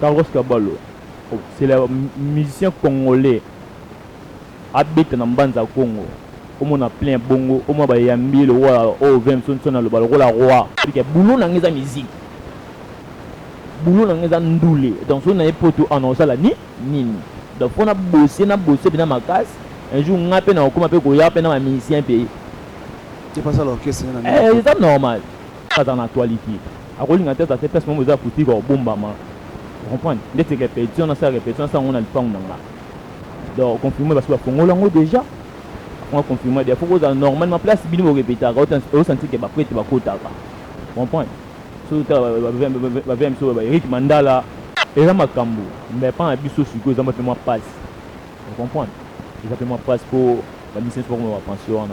Carlos Cabalo, c'est le musicien congolais. Habite dans Banza Congo. On a plein bongo, on a yambi le roi, oh, 20 son le roi. Boulot dans la musique. Boulot dans les andoulés. Donc, on a pas tout annoncer la ni. Donc, on a bossé dans ma casse. Un jour, on a peine à comment on a peine à musicien pays. C'est pas ça l'orchestre. C'est normal. Pas dans l'actualité. À Rolling à tête, ça fait presque mon besoin pour tirer au bon bama. Vous comprenez? Dès que répétition, ça répétition, ça on a le temps dans là. Donc, confirmer parce que Congo lango déjà. On a confirmé des fois que normalement place bien au répéter. Au senti que après tu vas côté là. Vous comprenez? Surtout Eric Mandala et là Makambo. Mais pas un biseau sur que ça m'a fait moi passe. Vous comprenez? Ça fait moi passe pour la mission pour moi pension.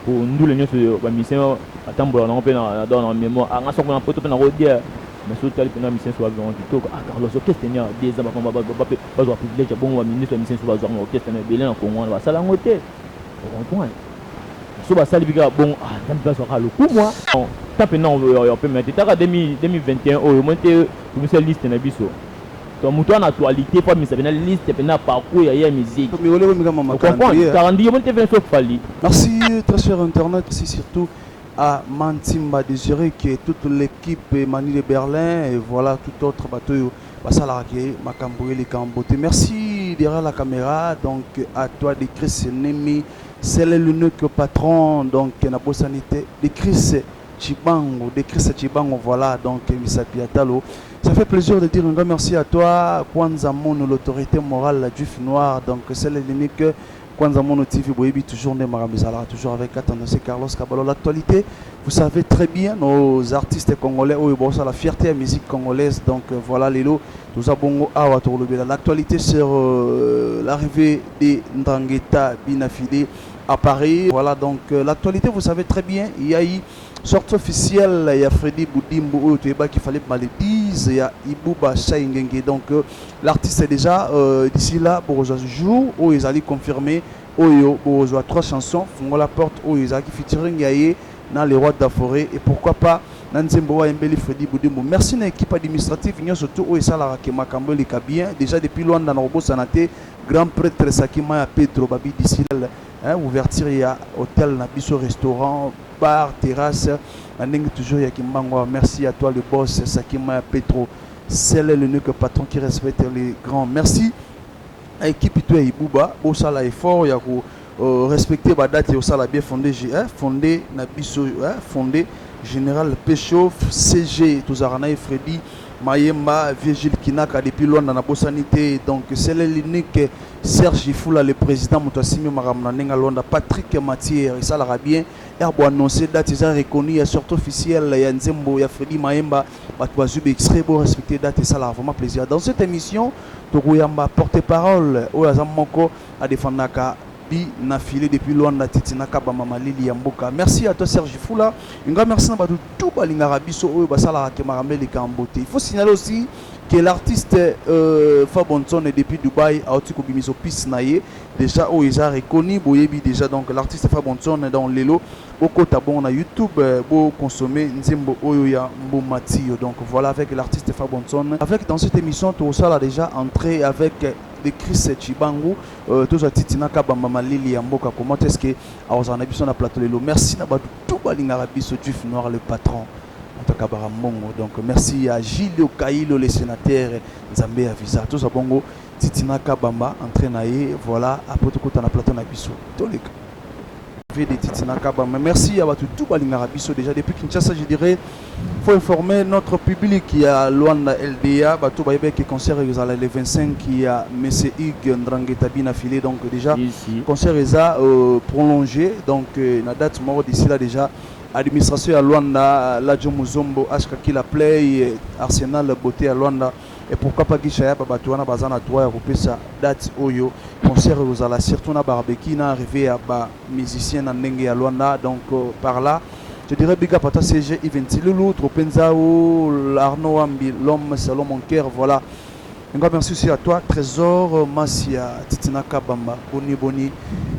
Pour nous les gens la mission attendre on peut dans la mémoire on a son on peut on redire mais surtout la mission soit vraiment tout ah Carlos orchestre tenir des ans pas pas privilège bon on ministre mission soit genre orchestre mais belé en Congo on va ça la ngoté vous comprenez so ba sali biga bon ah j'aime pas ça le coup moi tape non on peut mettre ta 2021 au monter monsieur liste na biso donc muto en actualité pas mais ça vient liste pendant parcours il y a musique merci très cher internet, merci surtout à Mantimba Désiré qui est toute l'équipe Mani de Berlin et voilà tout autre bateau Basalarake Makamboé les Camboté. Merci derrière la caméra donc à toi de Chris Nemi c'est l'unique patron donc Nabo Sanité de Chris Chibango voilà donc Misa Piatalo. Ça fait plaisir de dire un grand merci à toi Kwanza Mono l'autorité morale du Noir donc c'est l'unique Kwanza Mono TV Boyebi toujours né Marambizala toujours avec attendance Carlos Cabalo. L'actualité vous savez très bien nos artistes congolais la fierté de la musique congolaise donc voilà les lots nous avons l'actualité sur l'arrivée de Ndrangeta Binafide à Paris voilà donc l'actualité vous savez très bien il y a eu sortie officielle il y a Freddy Boudimbo qui fallait malédise il y a Ibouba Chaingenge donc l'artiste est déjà d'ici là pour aujourd'hui jour où ils allaient confirmer Oyo pour 3 chansons font la porte où ils allaient featuring yaye dans les rois de la forêt et pourquoi pas Nanzembo Mbeli Freddy Boudimbo. Merci à l'équipe administrative surtout où ça la Makambo les bien déjà depuis loin dans Robo Sanate grand prêtre Sakima Pedro Babi d'ici là ouverture il y a hôtel Nabiso restaurant bar terrasse toujours il y a Kimbango. Merci à toi le boss Sakima Pedro c'est l'unique patron qui respecte les grands merci à l'équipe de Ibouba au sala effort il y a respecter la date et au sala bien fondé fondé Nabiso fondé général Pécho CG Touzarana et Freddy Mayemba Virgile Kinaka depuis loin dans la Bossanité donc c'est l'unique Serge Foula le président Moutassimi Maramnanenga Londa Patrick Matière et ça l'a bien Herbo annoncé date ils ont reconnu il y a sorte officielle il y a Nzembo il y a Freddy Mayemba Batouazub extrait beau respecter date et ça l'a vraiment plaisir dans cette émission Togoyamba porte-parole au Azamoko à défendre Nafilé depuis loin de Titinaka Bamamalili Yamboka. Merci à toi Serge Foula. Un grand merci à tout Balingarabiso Basala Kemaramel et Kambote. Il faut signaler aussi que l'artiste Fabonson est depuis Dubaï à Otiko Bimiso Pisnaye. Déjà où ils ont reconnu Boyebi déjà donc l'artiste Fabonson est dans les lots. Beaucoup tabon à YouTube pour consommer Nzembo Oyoya Mbomatio. Donc voilà avec l'artiste Fabonson. Avec dans cette émission tout ça a déjà entré avec de Chris Chibango toujours Titinaka Bamamalili Yamboka. Comment est-ce que on a besoin de plateau les lots. Merci à tout Balingarabiso du Noir le patron. Donc merci à Gilles Kailo le sénateur Zambé Avisa tout ça bongo Titinaka Bamba entraîné voilà après tout on a plateau na biso tous les de Titinaka Bamba. Merci à tout Balingarabiso déjà depuis Kinshasa je dirais faut informer notre public qui a Luanda LDA bato baïbe qui concert le 25 qui a Monsieur Hugues Ndrangeta Binafilé donc déjà concert prolongé donc la date mort d'ici là déjà administration à Luanda, Ladjo Muzombo, Ashkaki la Play, Arsenal Beauté à Luanda, et pourquoi pas Gishaya Babatuana Bazana Toa, Rupesa, Date Oyo, concert aux ala surtout na barbecue, na arrivé à ba musicien à Nenge à Luanda, donc par là, je dirais Biga Pata CG, Eventi Loulou, Tropenzao, Arnaud Ambi, l'homme selon mon cœur, voilà. Un grand merci aussi à toi, Trésor, Massia, Titinaka Bamba, Boni Boni,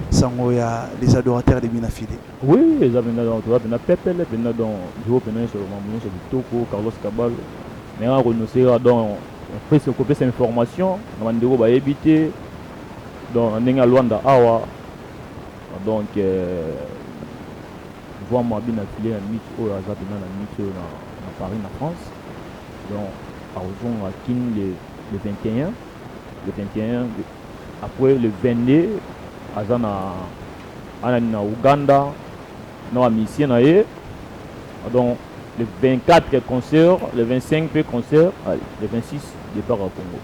Sangoya, les adorateurs de Binafide. Oui, les adorateurs de Pepele, dans Joe Penay sur le Mamoun, sur le Toko, Carlos Cabal, mais on renoncera dans après c'est copier cette information na bandeko ba éviter donc ndenge Luanda awa donc voir moi bien affilié à mix au hasard na mix na Paris na France donc à Kin le 21 après le 22 azana na Uganda na mission na ye donc le 24 concert, le 25 concert, le 26 départ au Congo.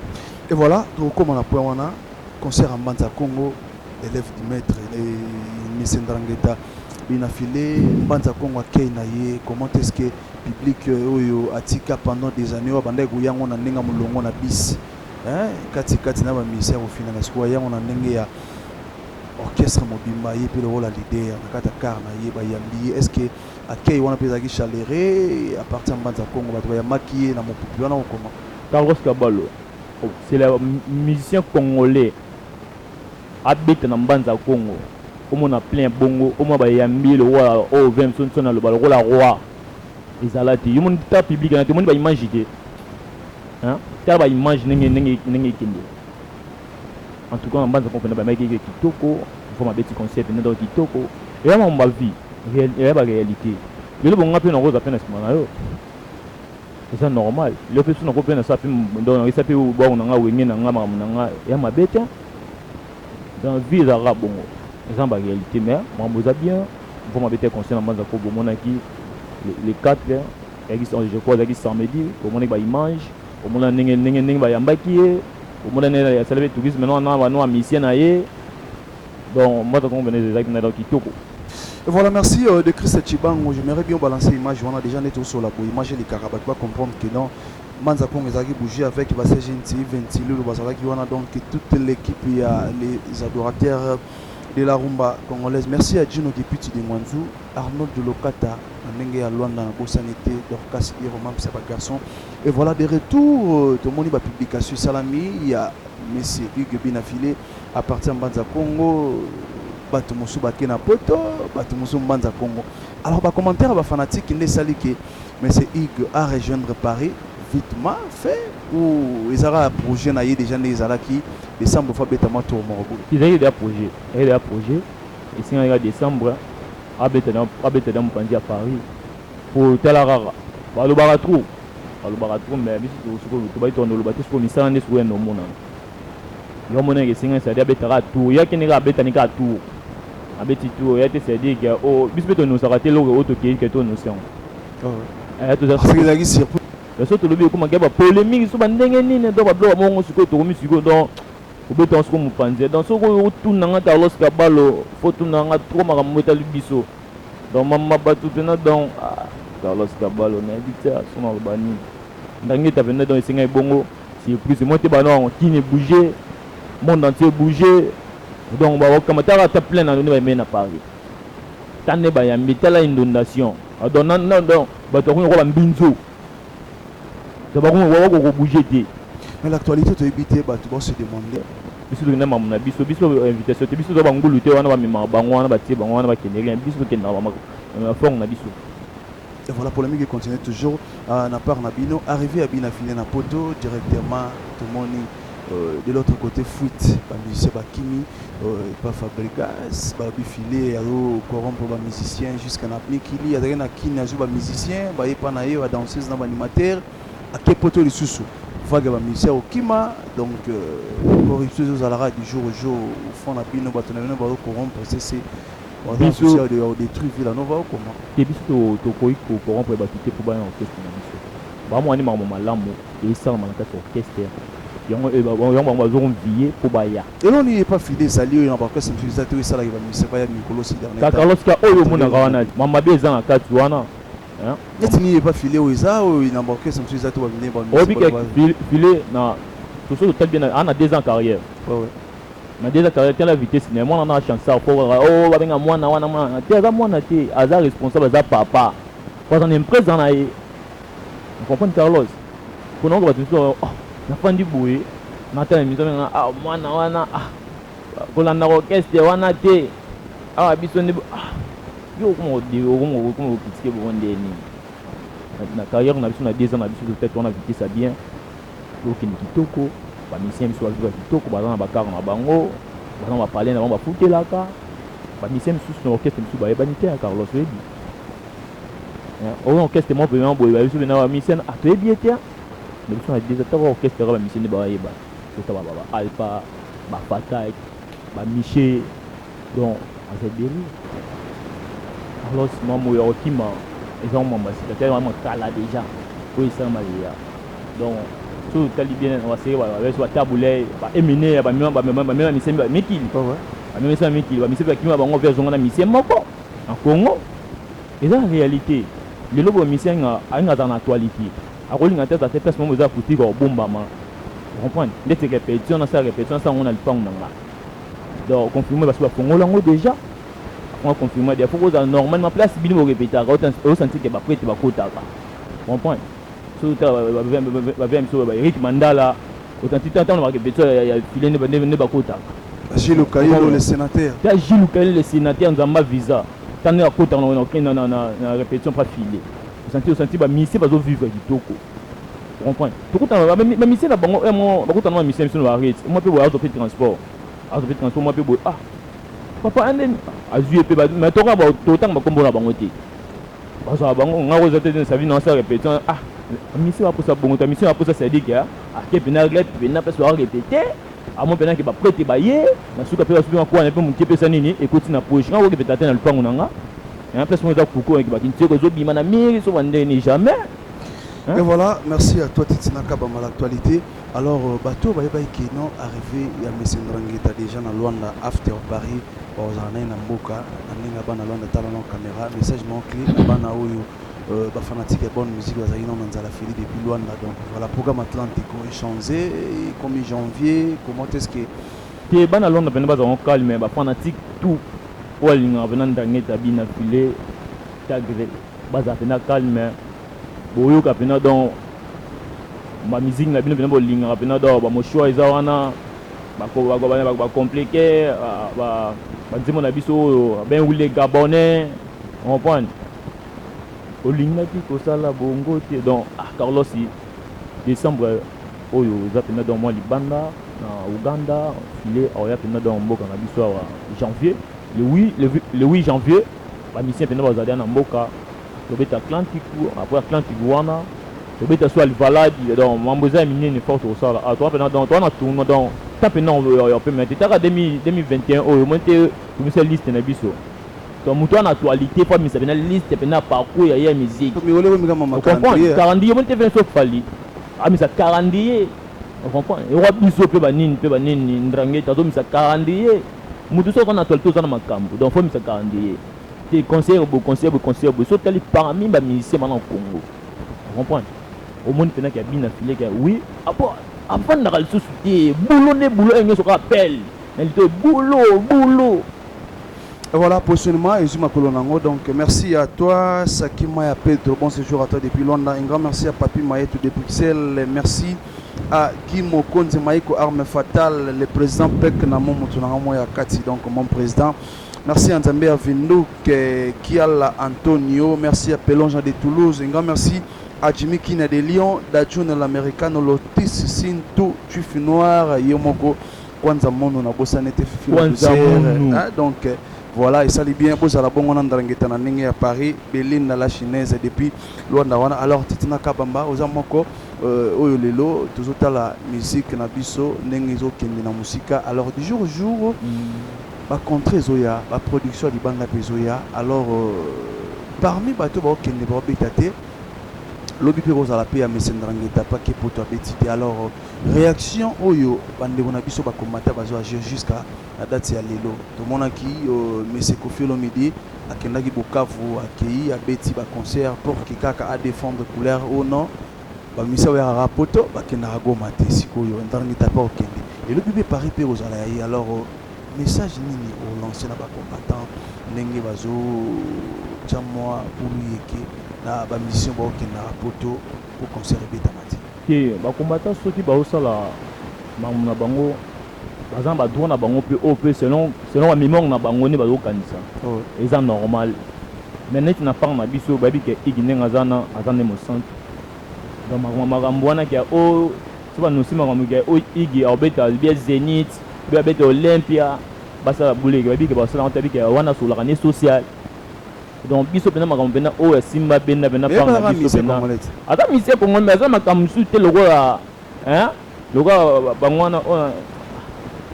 Et voilà, donc comme on a point on a concert en Banza Congo, élève du maître et Miss Ndrangeta bien affilé Banza Congo à Keinaye, comment est-ce que public oyo atika pendant des années au bande guyango na nenga mulongo na bis. Hein, kati na ba ministère au final na sikoya on a ndenge ya orchestre mobimba ye pe le rôle à leader na kata karna ye ba yambi est-ce que akei wana peza ki chaléré à partir de Banza Congo ba ya maquiller na mopupi wana comment Carlos Kabalo c'est le musicien congolais habite na Banza Congo comme on a plein bongo au moins ba yambi le roi au 20 son na le rôle roi ezalati yo mon ta public na te mon ba image te hein ta ba image nenge kende. En tout cas, en base de comprendre pas qui kitoko, il faut ma petit concept dans kitoko. Et là on va vie, il y a la réalité. Le bon appel en rose à peine à ce moment-là. C'est normal. Le fait qu'on comprenne ça puis dans il s'appelle au bon on a wengé na ngama na ya mabete. Dans vie arabe bon. C'est la réalité mais moi vous a bien, il faut ma bête conscient en base de ko bon qui les 4 je crois qui samedi, au moins ba image, au moins ninge ba yambaki. Au moment où il y a le tourisme, maintenant on a mission à y donc moi je comprends les actes dans Kitoko. Voilà, merci de Christ Chibango. J'aimerais bien balancer l'image. On a déjà nettoyé sur la boue. Imagine les Carabats pour comprendre que non. Manza Kong est bougé avec Bassé Gentil, Ventilou, le Basala qui a donc toute l'équipe, il y a les adorateurs de la rumba congolaise. Merci à Gino député de Mwanzou, Arnold de Lokata, Nenge à Luanda, Bossanité, Dorcas et Roman, c'est pas garçon. Et voilà, des retours, tout le monde va publication Salami, il y a M. Hugues Binafilé à partir de Banza Congo, Batumusu Bakena Poto, Batumusu Banza Congo. Alors, bah, commentaire, bah, fanatique, il est sali que M. Hugues a rejoindre Paris, vitement fait, ou ils aura un projet, déjà les Alaki, décembre, faut bêter ma tour, mon ils ont des projets, et si on regarde décembre, à bêter dans à Paris, pour tel rare, bah, le baratrou. Le baratrou, mais tu vas tourner le bateau pour misser un espoir no monde. Il y a mon égé c'est un c'est à tout. Il y a qui n'est pas bête à tout. À bête tout, il y a des c'est dit que oh bisbet nous s'arrêter l'eau auto qui est ton notion. Eh tout ça. Parce que là ici le saut le comme gaba polémique sur bandenge ni ne doit bloquer mon sur ko musique donc au béton ce qu'on pense dans ce ko tout nanga Carlos Kabalo faut tout nanga trop makamota libiso. Donc maman batu tena donc Carlos Kabalo na dictateur son albani. Ndangé ta venait dans les singa bongo, c'est plus moi te banon qui ne bouger, monde entier bouger. Donc ba comme ta plein dans nous mais na Paris. Tane ba ya metala inondation. Donc non ba to ko ba mbinzo. Ça va ko bouger té. Mais l'actualité to éviter ba tu vas se demander. Biso na mamuna biso invitation te biso to ba ngulu te wana ba mima bango wana ba tie bango wana ba keneri biso ke na ba fond na biso. Et voilà, pour polémique continue toujours à part Nabino, arrivé à Binafilé na poto directement tout le monde de l'autre côté fuite, bah musicien bah Kimi, pas Fabrikas, bah bifilé alors corrompre bah musicien jusqu'à n'apni Kili, à rien à Kini à jouer bah musicien, bah y pas naïe à danseuse na bah animateur, à quel poto les sous vague bah musicien au Kima, donc corruption aux alara du jour au jour au fond Nabino bah tonavino bah corrompre c'est biso de détruire Villanova ou comment te biso to koyi ko corrompre ba kité pour ba orchestre na biso ba mo ani ma malamu et ça na kati orchestre yango ba zo convier pour ba ya et non il est pas fidèle sali on va pas se faire ça tout ça là il va me pas Nicolas Sidernet ka Carlos ka oyo mona wana mama beza na kati wana hein net ni pas filé au ça ou il n'a pas que se faire ça tout va venir ba obi ka filé na tout ça tout bien en a 2 ans carrière ouais mais déjà carrière quelle vitesse mais moi on a chance ça pour oh ba nga mwana wana te za mwana te aza responsable za papa quand on est présent là on comprend Carlos pour nous va tout na fandi boye na ta mise na mwana wana kolanda orchestre wana te biso ni yo comment critiquer bon ndeni na carrière na biso na 2 ans na biso peut-être on a vitesse bien okende kitoko bamisien biso bazwika kitoko baza na bakare na bango baza na bapale na bango bafutelaka bamisien misusu na orchestre misusu bayebani te ya Carlos oyebi oyo orchestre mo pema boye babiso pena bamisien atoyebi ye te mais biso na déjà taka orchestre ka bamisien nde bayeba sota baalpa bafatak bamiche donc azebeli Carlos mamo ya okima eza mama sika te mama kala déjà oyo esalama leya donc so tali bien na baseke babeso batabule baemine bamema misien mikili bamemesa mikili bamisien bakima bango mpe azonga na misien moko na Congo eza na réalité lelo bo misien alinga aza na actualité akolinga te aza te place momo eza kutika obombama comprendre ndeti répétition na sa répétition na sango na lipango na nga donc confirmer baso bafongola yango déjà on confirmer des fois que normalement place bino bo répéter au sentir que ba prêtre ba kotaka comprendre so ta ba vem so ba Eric Mandala autant temps on va répéter ya filene ne ba kotaka Gilles Kailo le sénateur Gilles Kailo le sénateur nzamba visa tane ya kotaka na répétition pas filé au sentir ba mission ba zo vivre kitoko comprendre tokuta ba mission na bango ba kotana ba mission na arrête moi pe bo auto transport moi pe bo papa anden azui pe ba mais toka ba totanga ba kombo na bango te baza bango ngako za te sa vie na sa répétition mission ba posa bongo ta mission ba posa c'est dire que ke pena reglette pena pe so répéter à mon pena ke ba prêter ba ye na suka pe ba suka kwa na pe mon kepe sa nini ekoti na poche ngako ke petata na lupango nanga et en plus moi za kuko ke ba tintie ko zo bima na miri so bande ni jamais. Et voilà, merci à toi Titina Kabama l'actualité. Alors bateau ba qui non arrivé ya Messendrangeta déjà na Luanda after Paris bazana na mboka ninga bana Luanda tala na caméra message mon clé na bana oyo ba fanatique bonne musique bazali na nzala fili depuis Luanda donc voilà programme Atlantico échangé comme janvier comment est-ce que bana Luanda pena bazon calme ba fanatique tout walinga venanda ngeta bina filé tagre baza pena calme boyoka pena donc ma musique na bino pena bolinga pena donc ba mo choix eza wana ba compliqué ba ndimo na biso ben ou les gabonais on comprend olinga ti ko sala bongo te donc Carlos décembre oyo za pena donc moi libanda na Uganda filé oya pena donc mboka na biso wa janvier le 8 janvier ba mission pena bazali na mboka tobeta Atlantique après Atlantique wana tobeta soit le valade donc mamboza minene forte au sala toi pena donc toi na tourno donc tape non on peut mettre ta 2021 oyo monte tu liste na biso donc muto en actualité pas mais ça pena liste pena parcours ya musique mais ole mi kama calendrier monte vient so fali mais ça calendrier on comprend et wa biso pe banini ndrangeta to mi ça calendrier muto so kana actualité za na makambo donc faut mi ça calendrier des conseils so tali parmi ba musiciens maintenant au Congo on comprend au monde pendant qu'il y a bien affilé que oui après na le souci boulot enyo so rappel mais le boulot et voilà positionnement et Zuma Kolonango donc merci à toi Sakima ya Pedro bon séjour à toi depuis Luanda un grand merci à Papi Mayeto de Bruxelles merci à Guy Mokonzi Maïko Arme Fatale le président Pek na mon mutunanga ya Kati donc mon président. Merci à Nzambe Avindou, Kiala Antonio, merci à Pelonja de Toulouse, un grand merci à Jimmy Kina de Lyon, Dajun l'Américain, Lotis, Sinto, Tufi Noir, Yomoko, Kwanza Mono, Nabosa Nete Fifi, donc voilà, et ça lit bien, Bosa la Bongo Nandarangeta Ninge à Paris, Béline la chinoise depuis Luanda. Alors, Titina Kabamba, Ozamoko, Oyolelo, toujours la musique, Nabiso, Nengizo, Kendina Musika. Alors, du jour au jour, ba contre zoya ba production di banga bezoya alors parmi bato ba okende ba betate lobi pe kozala pe ya Messendrangeta pa ke poto abetite alors réaction oyo bande bona biso ba komata bazo agir jusqu'à la date ya lelo to monaki Monsieur Kofi Olomide akendaki Bukavu akei abeti ba concert pour que kaka a défendre couleur ou non ba misa ya rapoto ba kenda Goma te sikoyo Ndrangeta pa okende et lobi pe Paris pe kozala ya alors message nini au lancer na ba combattant ndenge bazo chamwa pour yeke na ba mission ba okenda poto pour concert betamati ke ba combattant soki ba osala na bango bazan ba droit na bango pe op selon la mémoire na bango ne bazo kanisa eza normal mais net na part na biso ba bi ke iginenga azana azane mo centre donc makambo wana ke o soba nous sima ngamuke o igi obeta bien Zénith bien beta Olympia basa boulé ba bika basa la tabika wana sur la année sociale donc biso pena makambo pena o simba bena panga biso pena ata mise ko ngombe za makambo te logo hein logo bangwana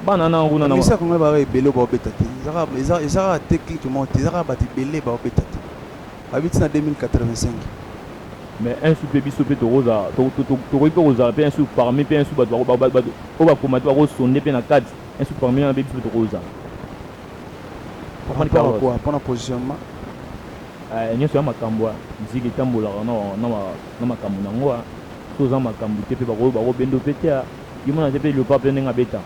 bana na nguna na mise ko ngombe ba ebele ba obeta te ezara techniquement ezara ba ebele ba obeta te habite na 2085 mais un soupe biso pe to rosa to rosa pe un soupe parmi pe un soupe ba o ba komata ba sonner pe na 4 un soupe parmi na biso to rosa pour un positionnement nyonso ya makambo miziki etambolaka na makambo nango toza makambo te mpe bakobendo mpe te yomona te mpe lepa mpe ndenge abeta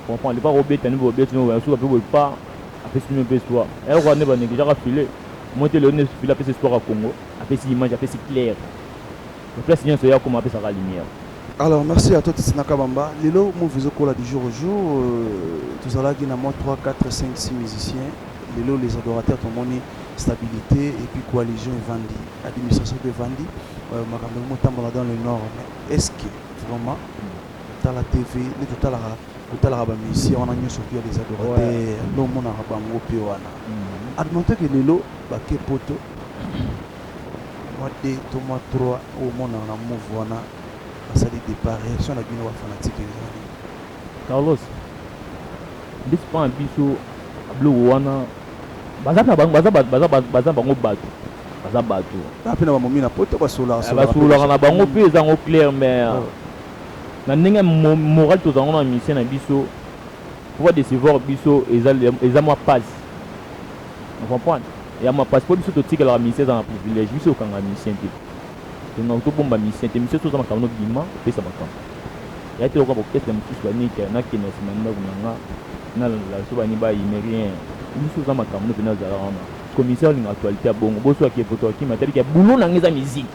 comprend lepa kobeta nde bobeti suka mpe boepa apesi bino mpe histoire eyokoka nde banégligaka file moi te leo nde file apesi histoire ya congo apesi image apesi claire place nyonso ya koma apesaka lumière. Alors merci à toi Titsina Kabamba. Lelo mon viso kola du jour au jour tout ça qui na moi 3 4 5 6 musiciens. Lelo les adorateurs ont monné stabilité et puis coalition Vandi, administration de Vandi, makambo dans le nord. Mais est-ce que vraiment dans la TV, les total la musicien on a mieux sorti les adorateurs, l'homme on a rabango pe wana. Admettons que lelo ba ke poto mois 2 to mois 3 au monde na move wana ça dit départ réaction la bino fanatique. Carlos bis pas biso ablo wana baza bango bato apena bamomina poto basola na bango mpe ezango clair mais na ndenge moral tozango na mission na biso pour décevoir biso eza mwa passe on comprend ya mwa passe po biso totikelaka mission eza na privilège biso okanga mission te tonga tobomba mission te mission toza makambo nobima opesa makambo ya te lokoka bokesela mosusu banike nakende nsima ndako nanga nalala so bani bayime rien biso za makambo no pena azala wana commissaire olinga actualité ya bongo boso ake poto akima tali ke boulot nanga eza musique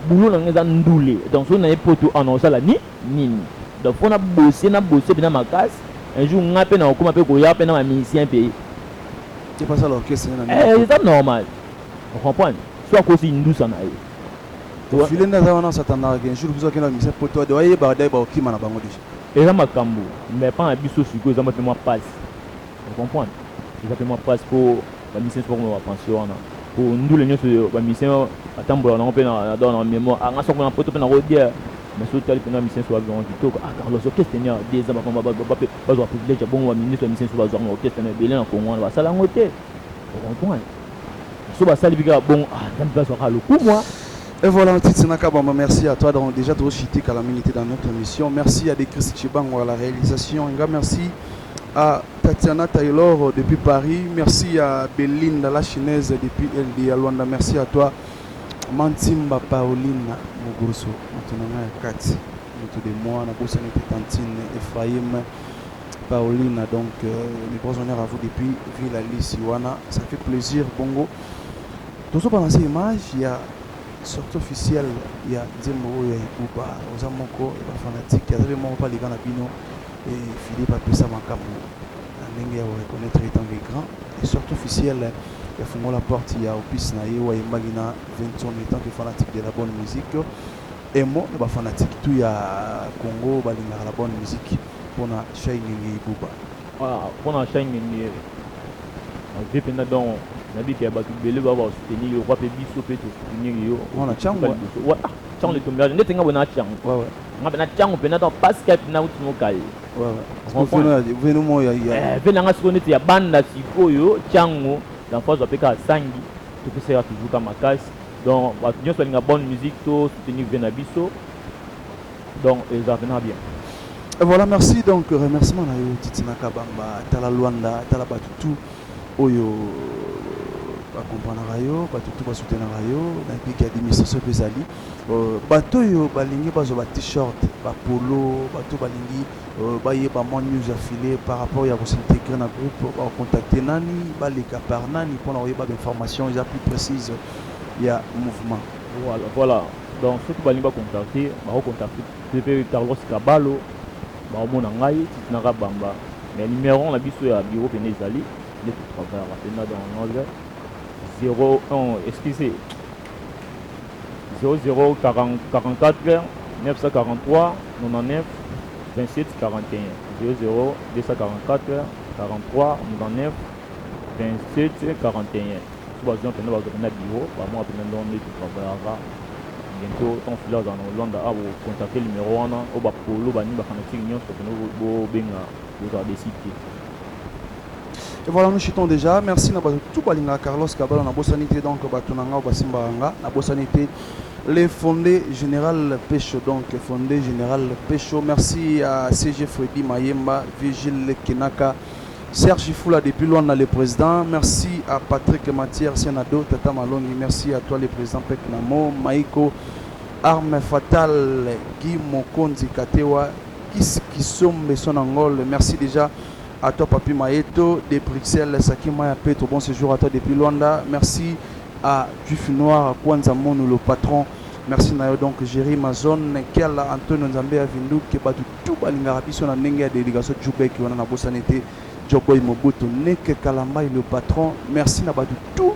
boulot nanga eza ndule donc so na ye poto anonsala nini donc fo na bosse pena makasi un jour nga mpe na okoma mpe koya mpe na bamisien mpe eza normal on comprend so akosi ndusa na ye file nde aza wana satandaka ke jour biso akenda bamisien poto ade wayebaka dai baokima na bango déjà eza makambo mais mpa na biso sikoyo eza mpe mwa passe on comprend eza mpe mwa passe mpo bamisien so bakoma bapension wana po ndule nyonso bamisien atambolaka nango mpe na mémoire anga soko na poto mpe na kodiere mais so tali mpena bamisien so bazwaka kitoko carlos orchestre nia de eza bakoma bazwaka privilège ya bongo baministre ya bamisien so bazwaka na orchestre na ebele na kongo wana basala yango te on comprend so basali bika bongo nzambe bazwaka lokumwa. Et voilà, Titsina Kabamba, merci à toi. Donc, déjà, de reciter à la minute dans notre émission. Merci à Dekris Chibango à la réalisation. Un grand merci à Tatiana Taylor depuis Paris. Merci à Belinda la chinoise depuis LD à Luanda. Merci à toi, Mantimba Paulina Muguruso. Maintenant, Kati. Autour de moi, on a bossé notre tantine Ephraim Paulina. Donc, les gros honneurs à vous depuis Villa Lissiwana. Ça fait plaisir, Bongo. Tout ça pendant ces images, il y a sortie officielle ya nzembo oyo ya ekuba oza moko bafanatike azabe moko mpa liga na bino Philippe apesa makambo na ndenge ya reconnaître étant les grands et sortie officielle yafungola porte ya opus na ye oyo ayembaki na 20 ans étant que fanatique de la bonne musique emo na bafanatike tu ya Congo balingaka la bonne musique mpona Shainenge Ekuba mpona Shainenge avi mpena donc nabiki ya bato ebele baba basoutenir yo kwa mpe biso mpe tosoutenir yo wana tiango tiango letombelage ndete nga bona tiango nga pena tiango pena donc pasika pena kuti mokali ve nanga sikoyo ndeti ya banda sikoyo tiango l'enfance ape kaka sangi topesaka toujours ka makasi donc bato nyonso balinga bonne musique to soutenir ve na biso donc eza pena bien. Et voilà, merci donc remerciement na yo Titsina Kabamba tala Luanda tala bato tout oyo bakompanaka yo bato tu basoutenaka yo na epiki ya administration mpe ezali bato oyo balingi bazwa t-shirt bapolo bato balingi bayeba mwa news affilé par rapport ya kosintegre na groupe bakocontacte nani baleka par nani mpona koyeba bainformation eza plus précise ya mouvement. Voilà donc soki balingi bacontacte bakocontacte mpe Carlos Kabalo bakomona ngai Titsina Kabamba mais numéro na biso ya bureau pene ezali nde totravaillaka pena dans notre 01, excusez, 0044 943 99 27 41 00 244 43 99 27 41. Tout va bien pendant le bureau, moi pendant le travail. Bientôt ton filer dans Hollande a contacter le numéro 1 au bas polo bani ba fanatique nyons que nous benga vous avez cité. Et voilà, nous chutons déjà. Merci na tout balinga Carlos Kabalo na bosanité donc batunanga basimbaranga na bosanité les fondés général Pécho donc fondé général Pécho. Merci à CG Freddy Mayemba, Vigile Kenaka, Serge Foula depuis loin le président. Merci à Patrick Matière Senado, Tata Malongi. Merci à toi le président Pek Namo, Maïko, Arme Fatale, Guy Mokonzi Katewa, Kisombe Sonangol. Merci déjà à toi Papi Maïto de Bruxelles, Saki Maya Petro. Bon séjour à toi depuis Luanda. Merci à Juif Noir, Kwanza Mono, le patron. Merci Nayo donc Jerry Mazon, Kiala Antonio Nzambe Avindu, Kebatu Tuba Lingarabiso na Nenga délégation Djoubek qui na Bosanité. Joboy Mobutu, Neke Kalamba le patron. Merci Nabadou tout.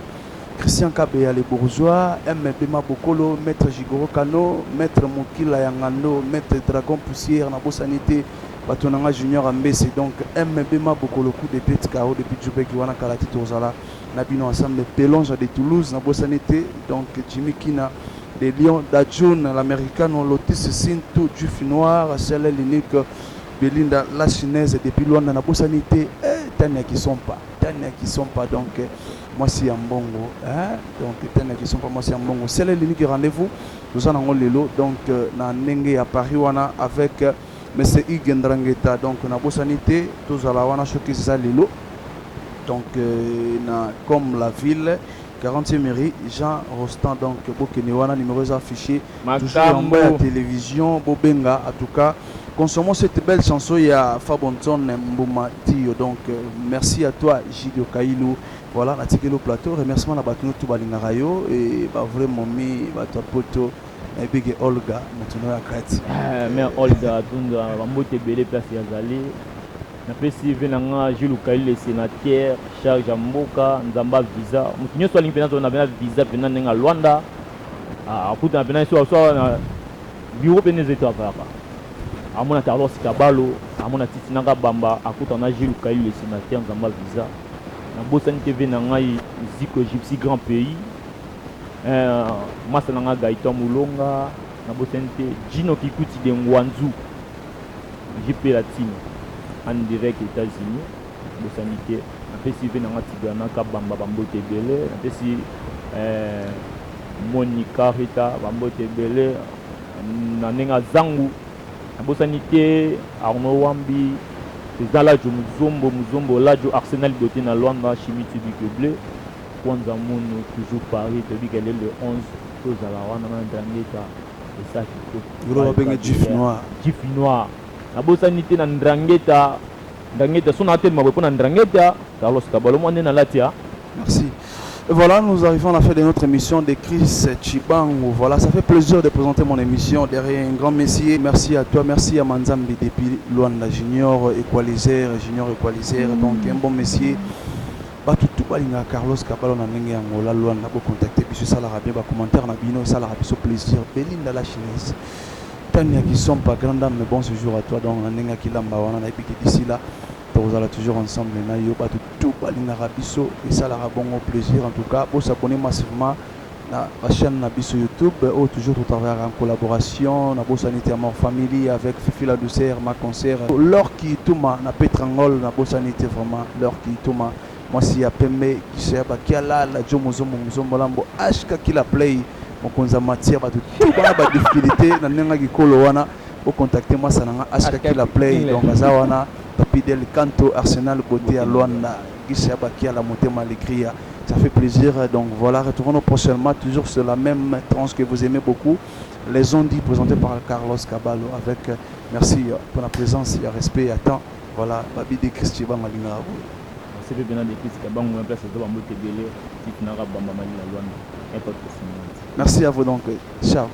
Christian Kabea les bourgeois, MBMA Bokolo, Maître Jigoro Kano, Maître Mokila Yangando, Maître Dragon Poussière, Nabo Sanité, Batonanga Junior Ambesi, donc MBMA Bokolo, coup de Pet Kao, depuis Djoubek, Wana Kalati Torzala, Nabino ensemble, Pelonge de Toulouse, Nabo Sanité, donc Jimmy Kina, des Lions d'Adjoun, l'américain, Lotis Sintou, Juif Noir, Celle l'unique. Belinda la chinaise depuis loin dans la bosanité Tania qui sont pas donc moi c'est un bongo donc Tania qui sont pas moi c'est un bongo c'est l'unique rendez-vous nous en avons lelo donc na Nenge à Paris wana avec monsieur Hugues Ndrangeta donc na bosanité tous à la wana choqué ça lelo donc na comme la ville 40e mairie Jean Rostand donc Bokeni wana numéro affiché toujours en bas à la télévision Bobenga en tout cas. Consommons cette belle chanson, il y a Fabonton Mboumatio. Donc, merci à toi, Gidio Kailou. Voilà, on a tiré le plateau. Remerciement à Batouno Toubalingarayo et vraiment, Batou Poto, et Big Olga, maintenant à Krati. Mais Olga, donc, Rambote Bélé, place Yazali. Na pesi venanga Jules Kailou, le sénateur, Charles Jamboka, Nzamba Visa. Nous sommes en train visa venant à Luanda. À coup d'un venant sur le bureau des États. Amona Carlos Kabalo, Amona Titinanga Bamba, Akutana Gilles Kailou, le sénateur Nzamba Visa. Na Bossani TV Nangai, Ziko Gypsy Grand Pays. Masananga Gaïtan Moulonga, na Bossani TV, Gino Kikuti de Ngwanzu, JP Latino, en direct États-Unis. Bossani TV, na Pessi Venanga Tigana Kabamba Bambote Belé, na Pessi Monica Rita Bambote Belé, Nanenga Zangu. Bosanité, Arnaud Wambi, Zalajo Muzombo, Lajo Arsenal Beauté na Luanda, Chimie Tubik Blé, Kwanza Mono, toujours Paris, Tobi qu'elle est le 11, chose à la Rwanda, Ndrangheta, et ça qui est Jif Noir. Jif Noir. La Bosanité na Ndrangheta, son atelier m'a répondu Ndrangheta, Carlos Kabalo, moi na Latia. Merci. Et voilà, nous arrivons à la fin de notre émission de Chris Chibango. Voilà, ça fait plaisir de présenter mon émission derrière un grand messier. Merci à toi, merci à Manzambi depuis Luanda Junior Equalizer. Donc un bon messier. Tout balinga Carlos Kabalo na Nenge Angola Luanda pour contacter puis ça la bien ba commentaire na bino ça la rabia plaisir. Belinda la chinoise. Tania qui sont pas grande dame mais bon ce jour à toi donc na Nenge Kilamba wana na epiki d'ici là. Vous allez toujours ensemble tout Rabiso et ça la bon plaisir en tout cas pour s'abonner massivement à la chaîne Nabiso YouTube ou toujours tout travail en collaboration na Bosanité Amor Family avec Fifi la douceur ma concert l'or qui touma na Petrangol na Bosanité vraiment l'or qui touma moi si à Pembe qui sait ba kiala la Jomo Lambo HK qui la play mon konza matière ba tout ba difficulté na nenga gikolo wana pour contacter moi ça na HK qui la play donc azawana Papi Del Canto, Arsenal, Beauté à Luanda, Gishabaki à la montée Malécria. Ça fait plaisir. Donc voilà, retournons prochainement, toujours sur la même tranche que vous aimez beaucoup. Les ondes présentées par Carlos Kabalo. Avec merci pour la présence, il y a respect, il y a temps. Voilà, Babi de Christiban Malina. C'est bien de Christiban, on place de Bambo Tebele, Titinara Bamba Malina Luanda. Merci à vous donc. Ciao.